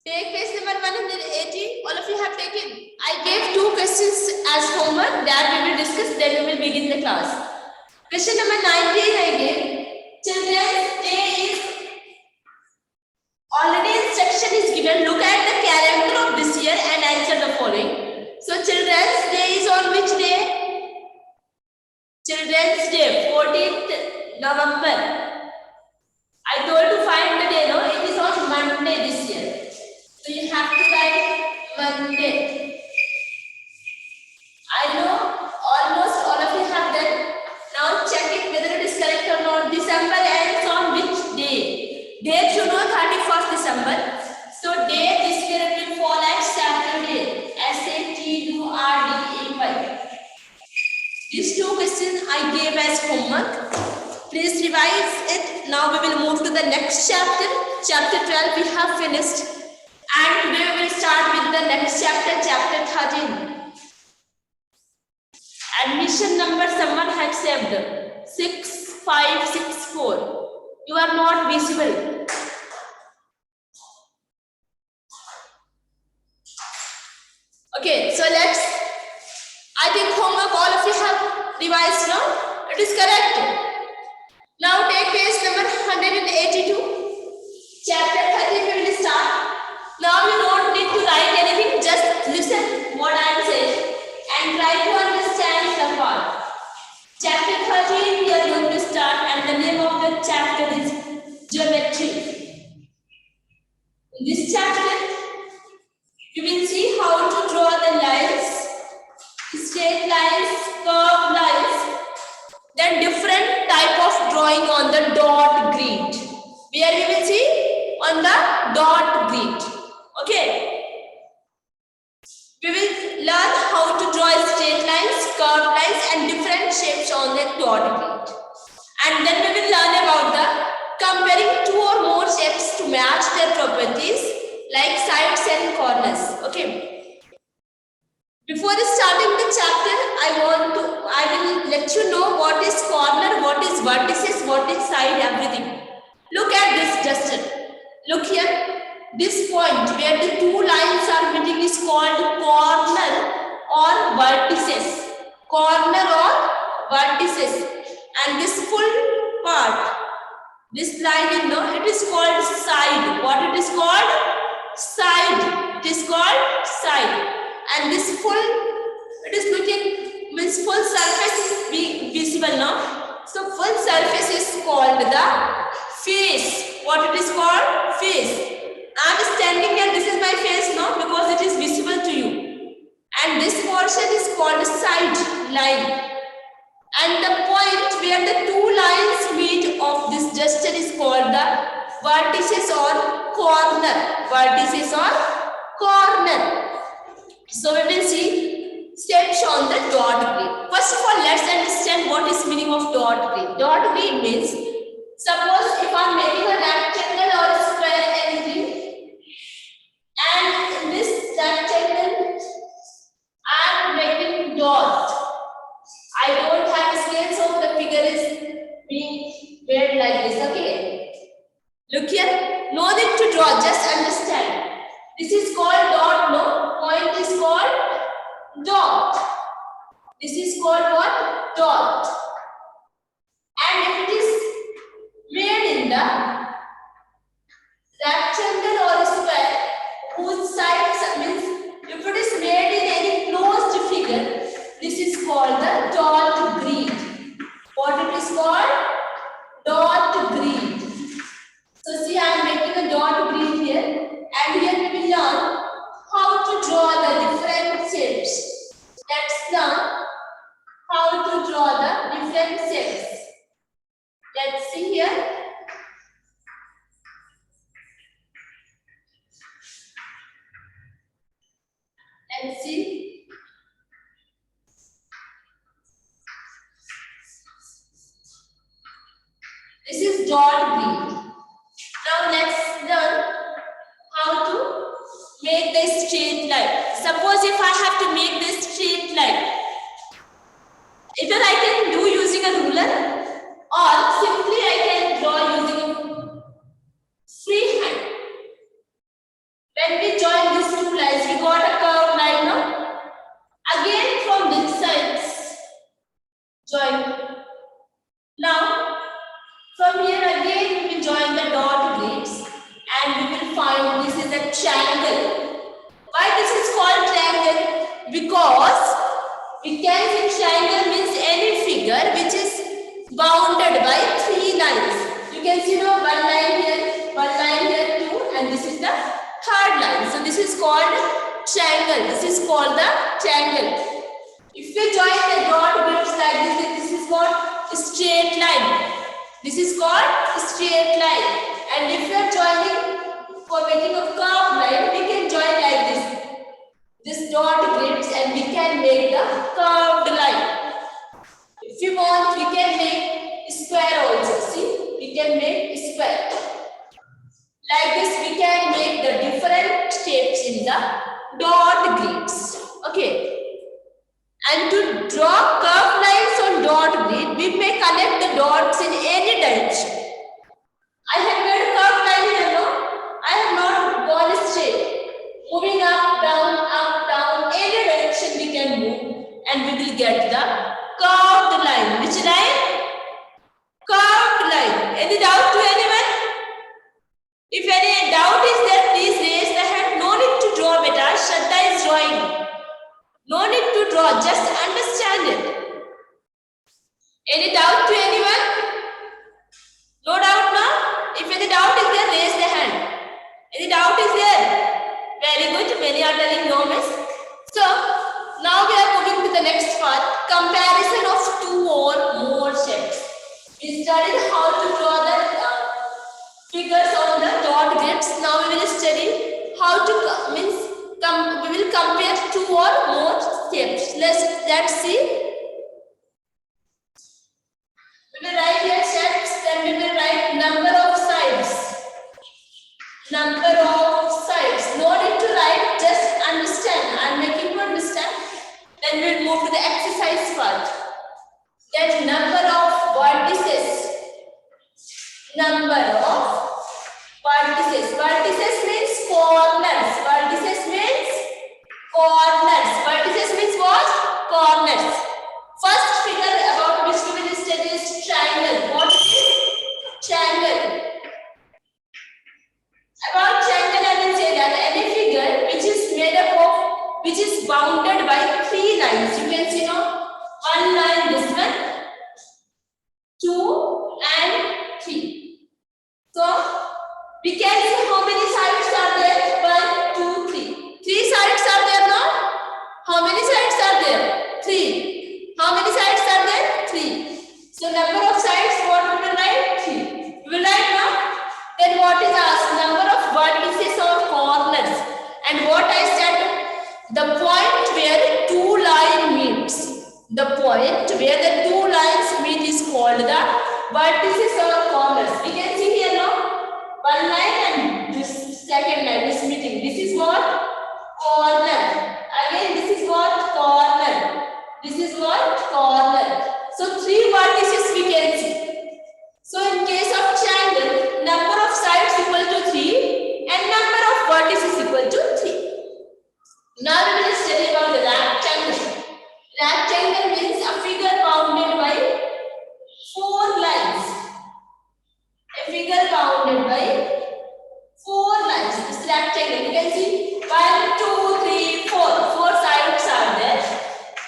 Take page number 180. All of you have taken. I gave 2 questions as homework that we will discuss. Then we will begin the class. Question number 19 I gave. Children's Day is already instruction is given. Look at the calendar of this year and answer the following. So Children's Day is on which day? Children's Day, 14th November. I told to find the day, no? It is on Monday this year. So you have to write Monday. I know almost all of you have done. Now check it whether it is correct or not. December ends on which day? Date you know 31st December. So day this year it will fall as Saturday. Saturday. These 2 questions I gave as homework. Please revise it. Now we will move to the next chapter. Chapter 12 we have finished. And today we will start with the next chapter, chapter 13. Admission number someone had saved 6564. You are not visible. Okay, so let's. I think homework all of you have revised now. It is correct. Now take page number 182. Chapter 13 we will start. Now you don't need to write anything, just listen what I am saying and try to understand the part. Chapter 13 we are going to start and the name of the chapter is Geometry. In this chapter, you will see how to draw the lines, straight lines, curved lines, then different type of drawing on the dot grid. Where we will see on the dot grid. Okay. We will learn how to draw straight lines, curved lines and different shapes on the dot grid. And then we will learn about the comparing 2 or more shapes to match their properties like sides and corners. Okay. Before starting the chapter, I will let you know what is corner, what is vertices, what is side, everything. Look at this, Justin. Look here. This point where the 2 lines are meeting is called corner or vertices. Corner or vertices. And this full part, this line, it is called side. What it is called? Side. It is called side. And this full, it is looking, means full surface is visible now. So full surface is called the face. What it is called? Face. I am standing here, this is my face now because it is visible to you. And this portion is called side line. And the point where the 2 lines meet of this gesture is called the vertices or corner. Vertices or corner. So we will see steps on the dot grid. First of all, let's understand what is meaning of dot grid. Dot grid means, suppose if I am making a rectangle or a square anything, and in this rectangle, I am making dot. I don't have scale, so the figure is being made like this. Okay. Look here. No need to draw. Just understand. This is called dot. No. Point is called dot. This is called what? Dot. And if it is made in the rectangle or square, whose sides means if it is made in any closed figure, this is called the dot grid. What it is called? Dot grid. So see, I am making a dot grid here, and here we will learn how to draw the different shapes. Let's learn how to draw the different shapes. Let's see here. Let's see. This is dot grid. Now let's learn how to make the straight line. Suppose if I have to make this straight line, either I can do using a ruler or simply I can draw using a free hand. When we the triangle. Why this is called triangle? Because we can see triangle means any figure which is bounded by three lines. You can see now one line here, two, and this is the third line. So this is called triangle. This is called the triangle. If we join the dot grids like this is called straight line. This is called straight line. And if we are joining for making a curved line, we can join like this dot grids, and we can make the curved line. If you want, we can make square also. See, we can make square. Like this, we can make the different shapes in the dot grids. Okay. And to draw curved lines on dot grid, we may connect the dots in any direction. I have made a curved line here, no? I have not gone straight. Moving up, down, any direction we can move, and we will get the curved line. Which line? Curved line. Any doubt to anyone? If any doubt is there, please raise the hand. No need to draw, beta. Shraddha is drawing. No need to draw, just understand it. Any doubt to anyone? No doubt, no? If any doubt is there, raise the hand. Any doubt is there? Very good. Many are telling no, miss. So, now we are moving to the next part. Comparison of two or more shapes. We studied how to draw the figures on the dot grids. Now we will study how to we will compare two or more shapes. Let's see. We will write here shapes, then we will write number of sides. Number of sides. No need to write, just understand. I am making you understand. Then we will move to the exercise part. Then number of vertices. Number of vertices. Vertices means corners. Vertices means corners. Vertices means what? Corners. First figure about which we will study is triangle. What is triangle? About triangle, I will say that any figure which is made up of, which is bounded by three lines. You can see now one line, this one, two and three. So we can see how many sides are there. 1, 2, 3. 3 sides are there now. How many sides are there? 3. How many sides are there? 3. So number of sides, what we will write? 3. We will write now. Then what is asked? Number of vertices or corners. And what I said, the point where two lines meets. The point where the two lines meet is called the vertices or corners. We can see here now. One line and this second line is meeting. This is what? Corner. Again, this is what? Corner. This is what? Corner. So, three vertices we can see. So, in case of triangle, number of sides equal to 3 and number of vertices equal to 3. Now, we will study about the rectangle. Rectangle means a figure bounded by 4 lines. A figure bounded by 4 lines. This rectangle, you can see 1, 2, 3, 4. 4 sides are there.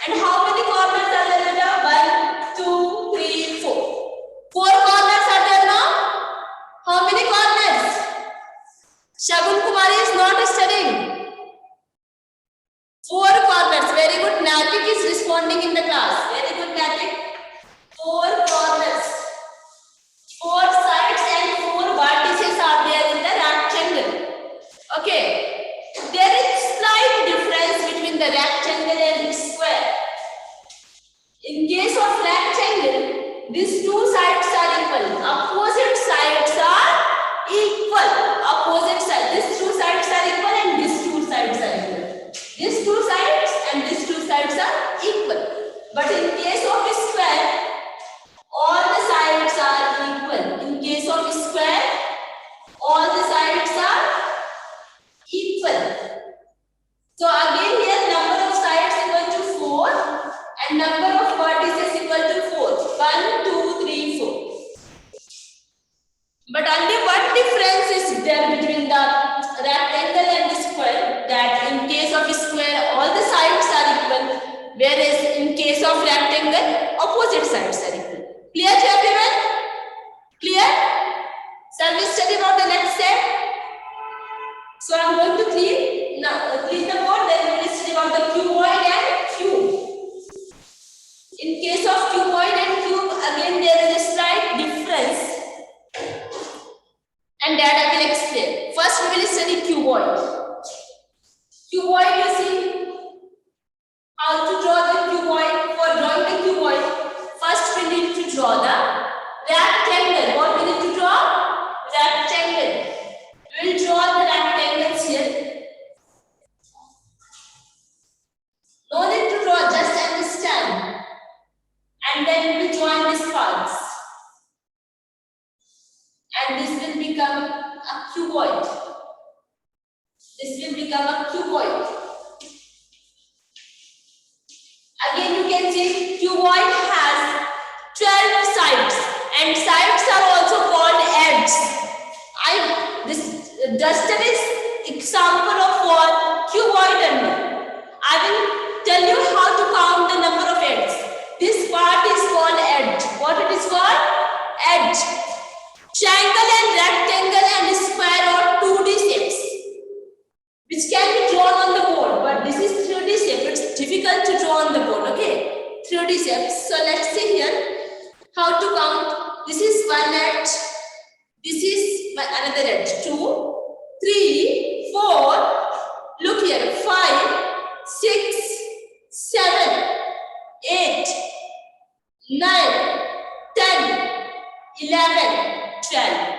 And how many corners are there? 1, 2, 3, 4. 4 corners are there now. How many corners? Shagun Kumari is not studying. 4 corners. Very good. Natik is responding in the class. Very good, Natik. 4 corners. 4 sides and 4 vertices are there in the rectangle. Okay. There is slight difference between the rectangle and the square. In case of rectangle, these two sides are equal. Opposite sides are equal. Opposite sides. These two sides are equal and these two sides are equal. These two sides and these two sides are equal. But in case of a square, all the sides are equal. In case of square, all the sides are equal. So again here number of sides equal to 4 and number of vertices equal to 4. 1, 2, 3, 4. But only one difference is there between the rectangle whereas in case of rectangle, opposite sides are equal. Clear to everyone? Clear? Shall we study about the next step? So I'm going to clean the board, then we will study about the cuboid and cube. In case of cuboid and cube, again there is a slight difference, and that I will explain. First we will study cuboid. Cuboid, you see how to draw the cuboid. For drawing the cuboid, first we need to draw the rectangle. What we need to draw? Rectangle. We will draw the rectangles here. No need to draw, just understand. And then we will join these parts. And this will become a cuboid. This will become a cuboid. Again you can see cuboid has 12 sides, and sides are also called edges. Just this example of what? Cuboid only. I will tell you how to count the number of edges. This part is called edge. What it is called? Edge. Triangle and rectangle and square are 2D shapes, which can be drawn on the board, but this is 3D shape. It's difficult to draw on the board, okay? 3D shapes. So let's see here how to count. This is one edge. This is another edge. 2, 3, 4. Look here. 5, 6, 7, 8, 9, 10, 11, 12.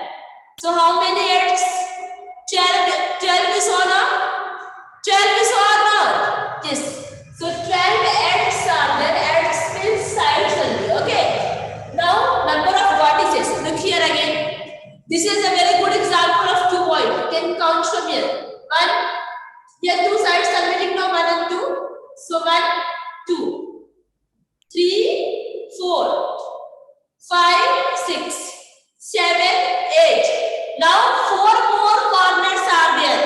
So how many edges? 12 is on a 12 is on a yes. So 12 edges are there. Edges means sides only. Okay. Now number of vertices. Look here again. This is a very good example of cuboid. You can count from here. 1. Here two sides are meeting now. 1 and 2. So 1, 2, 3, 4, 5, 6, 7, 8. Now 4 more corners are there.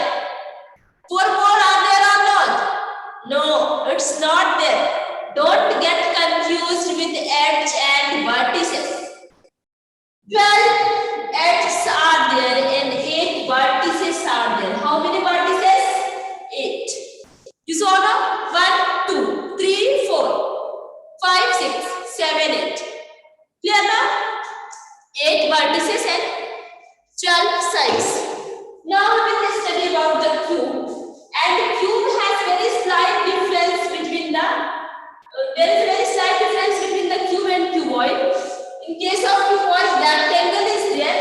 4 more are there or not? No, it's not there. Don't get confused with edge and vertices. 12 edges are there and 8 vertices are there. How many vertices? 8. You saw now? 1, 2, 3, 4, 5, 6, 7, 8. Clear now? 8 vertices and 12 sides. Now we will study about the cube. And the cube has very slight difference between the cube and cuboid. In case of cuboid, rectangle is there,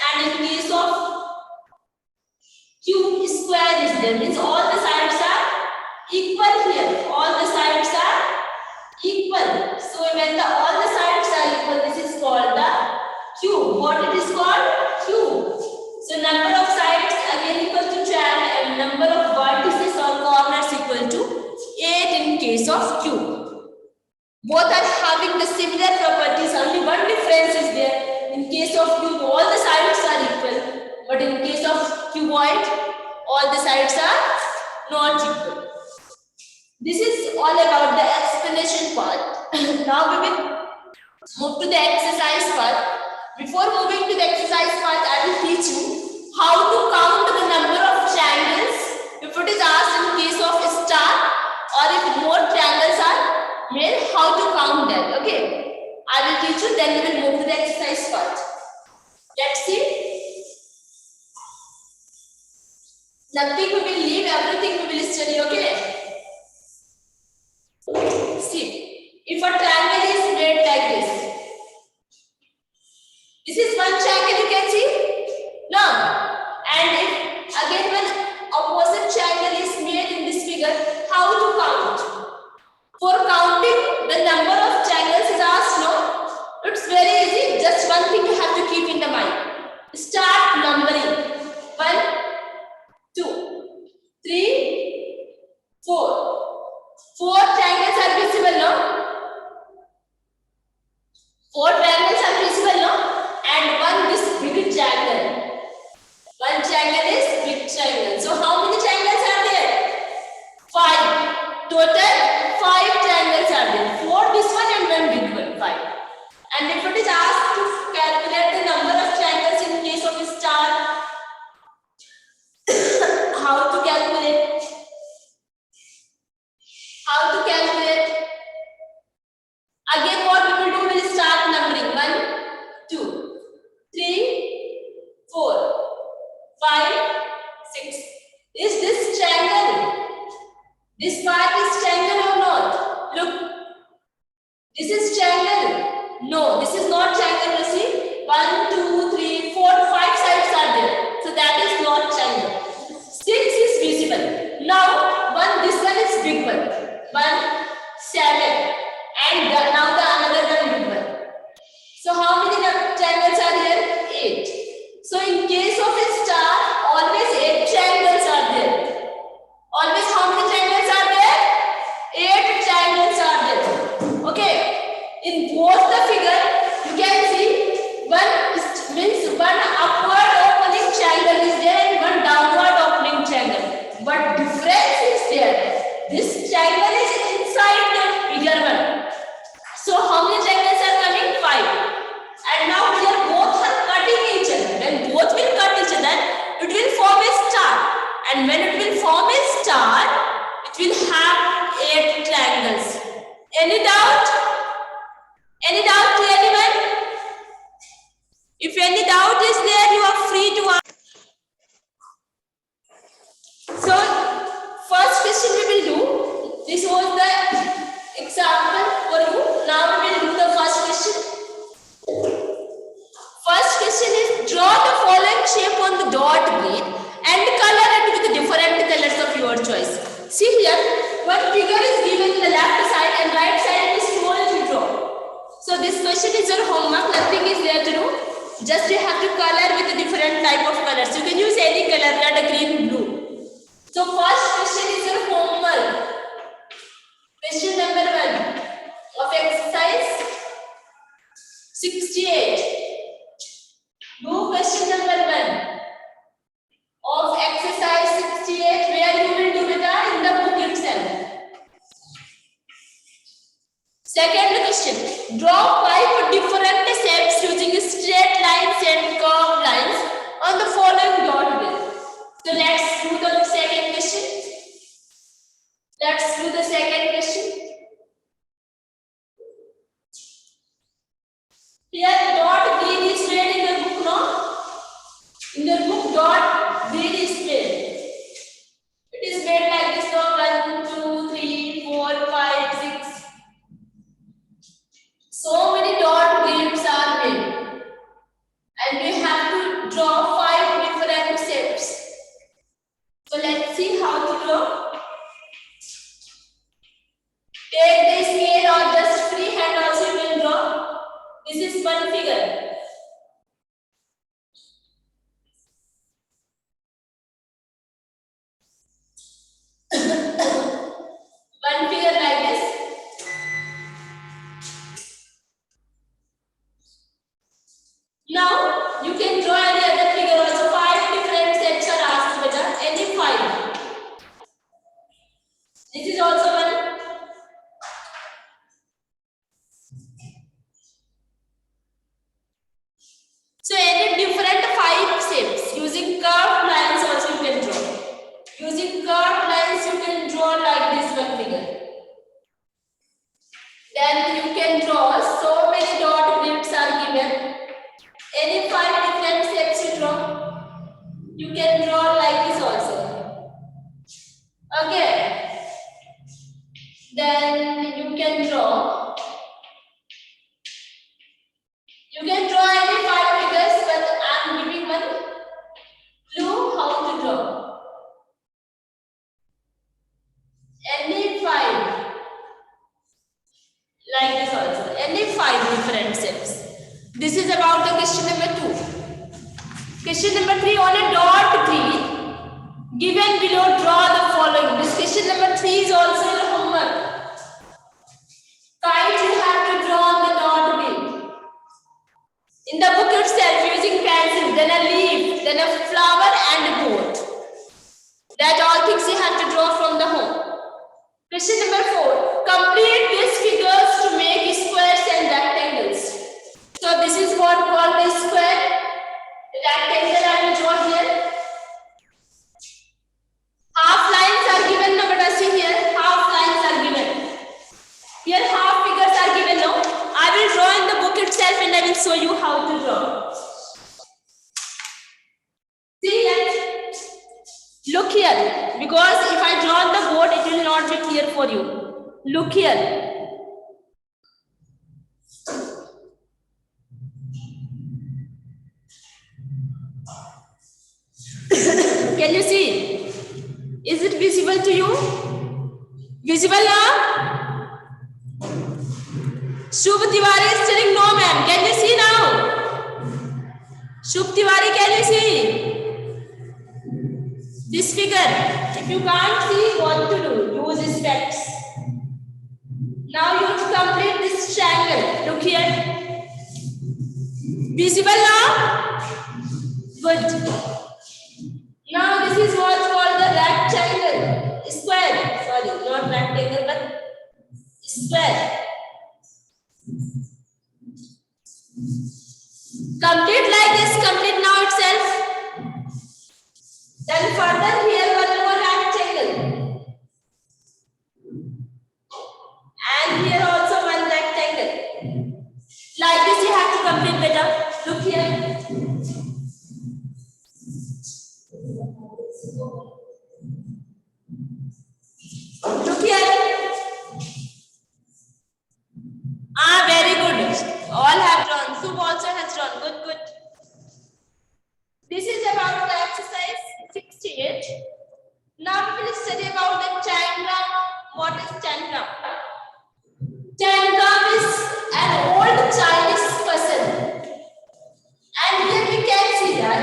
and in case of cube, square is there. Means all the sides are equal here. All the sides are equal. So when all the sides are equal, this is called the cube. What it is called? Cube. So number of sides again equal to 12 and number of vertices or corners equal to 8 in case of cube. Both are having the similar properties. Only one difference is there. In case of cube, all the sides are equal, but in case of cuboid, all the sides are not equal. This is all about the explanation part. Now we will move to the exercise part. Before moving to the exercise part, I will teach you how to count the number of triangles if it is asked in case of a star, or if more triangles are made, how to count them. Okay, I will teach you, then we will move to the exercise part. Let's see. Nothing we will leave, everything we will study. Okay. See, if a triangle is made like this is one triangle, you can see? No. And if again when opposite triangle is made in this figure, how to count? For counting the number of triangles is asked, no? It's very easy. Just one thing you have to keep in the mind. Start numbering. 1, 2, 3, 4, Is this triangle? This part is triangle or not? Look, this is triangle. No, this is not triangle. You see, 1, 2, 3, 4, 5 sides are there. So that is not triangle. 6 is visible. Now, this one is big one. 1, 7, and now the another one big one. So how many triangles are here? 8. So in case of a star, always 8 triangles are there. Always how many triangles are there? 8 triangles are there. Okay. In both the figure, you can see one upward opening triangle is there and one downward opening triangle. But difference is there. This triangle is inside the bigger one. So how many triangles are coming? 5. And now here both are cutting each other. When both will cut each other, it will form a star. And when it will form a star, it will have 8 triangles. Any doubt? Any doubt to anyone? If any doubt is there, you are free to ask. So, first question we will do. This was the example for you. Now we will do the first question. First question is, draw the following shape on the dot grid and color it with different colors of your choice. See here, one figure is given in the left side and right side is told to draw. So this question is your homework. Nothing is there to do. Just you have to color with a different type of colors. You can use any color, red, green, blue. So first question is your homework. Question number 1 of exercise 68. Do question number 1 of exercise 68 where you will do it in the book itself. Second question. Draw 5 different shapes using straight lines and curved lines on the following dot grid. So let's do the second question. Let's do the second question. Here dot grid is made in the book, no? In the book dot grid is made. It is made like this, no? 1, 2, 3, 4, 5, 6. So many dot grids are made. And we have to draw 5 different shapes. So let's see how to draw. Take the scale or just free hand also you can draw. This is one figure. One figure like this. Now you can draw any other figure also. 5 different shapes are asked, beta. Any 5. This is also one. So any different 5 shapes using curved lines also you can draw. Using curved lines you can draw like this one figure. Then you can draw so many dot grids are given. Any 5 different shapes you draw. You can draw like this also. Okay. Then you can draw. You can draw any 5 figures, but I am giving one clue how to draw. Any 5. Like this also. Any 5 different shapes. This is about the question number 2. Question number 3, on a dot grid given below, draw the following. This question number 3 is also your homework. Kite you have to draw on the dot grid. In the book itself, using pencil, then a leaf, then a flower and a boat. That all things you have to draw from the home. Question number 4. Complete these figures to make squares and rectangles. So this is what called a square. Rectangle I will draw here. Half lines are given. Now let us see here. Half lines are given. Here half figures are given. Now I will draw in the book itself and I will show you how to draw. See here. Look here, because if I draw on the board, it will not be clear for you. Look here. Can you see? Is it visible to you? Visible now? Shubh Tiwari is telling no, ma'am. Can you see now? Shubh Tiwari, can you see? This figure. If you can't see, what to do? Use specs. Now you complete this triangle. Look here. Visible now? Good. Now this is what's called the rectangle. Square. Sorry, not rectangle, but square. Complete like this. Complete now itself. Then further here one more rectangle. And here also one rectangle. Like this you have to complete better. Look here. Look here. Very good. All have drawn. Subh also has drawn. Good, good. This is about the exercise 68. Now we will study about the tangram. What is tangram? Tangram is an old Chinese puzzle. And here we can see that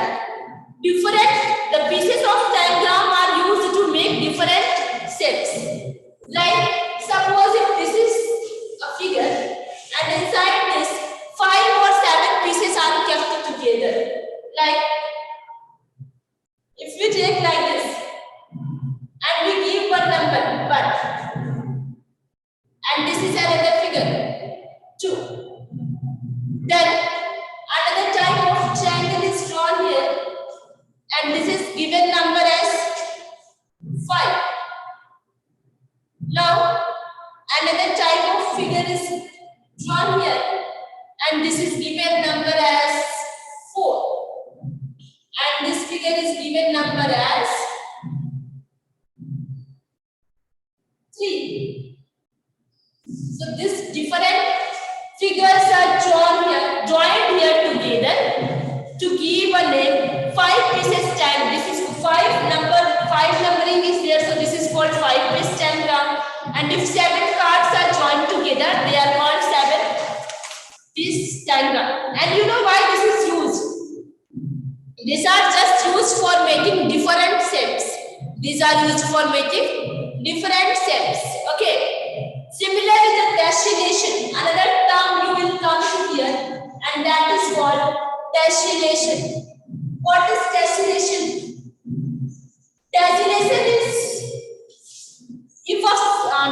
the pieces of tangram are used to make different shapes. Like suppose if this is a figure and inside this 5 or 7 pieces are kept together. Like if we take like this and we give one number 1 and this is another figure 2, then another type of triangle is drawn here and this is given number as 5. Now another type of figure is drawn here and this is given number as 4 and this figure is given number as 3. So this different figures are joined here together to give a name 5 pieces tangram. This is 5 numbering is there, so this is called 5-piece tangram. And if 7 cards are joined together, they are called 7-piece tangram. And you know why this is used? These are just used for making different shapes. These are used for making different shapes. Okay. Similarly, the declination. Another term you will come to here, and that is called declination. What is declination? Declination is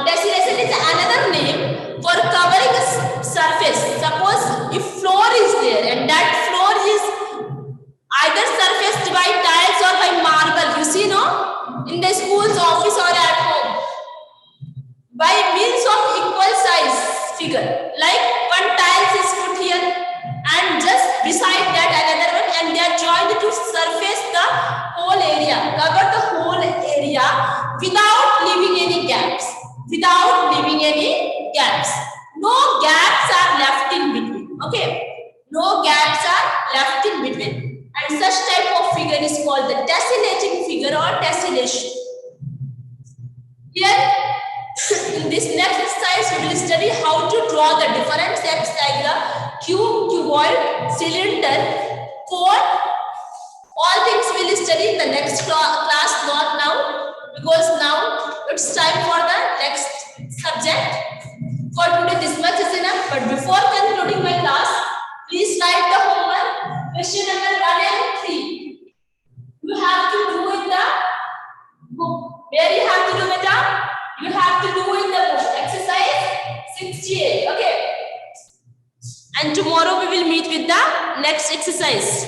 declination is another name for covering a surface. Suppose if floor is there and that floor is either surfaced by tiles or by marble. You see, no? In the school's office or at home. By means of equal size figure. Like one tiles is put here and just beside that another one, and they are joined to surface the whole area, cover the whole area without leaving any gaps. No gaps are left in between. Okay. No gaps are left in between. And such type of figure is called the tessellating figure or tessellation. Here, in this next exercise, we will study how to draw the different shapes like the cube, cuboid, cylinder, cone. All things we will study in the next class, not now, because now it's time for the next subject. For today, this much is enough. But before concluding my class, please write the homework. Question number 1 and 3. You have to do in the book. Where you have to do it? You have to do in the book. Exercise 68. Okay. And tomorrow we will meet with the next exercise.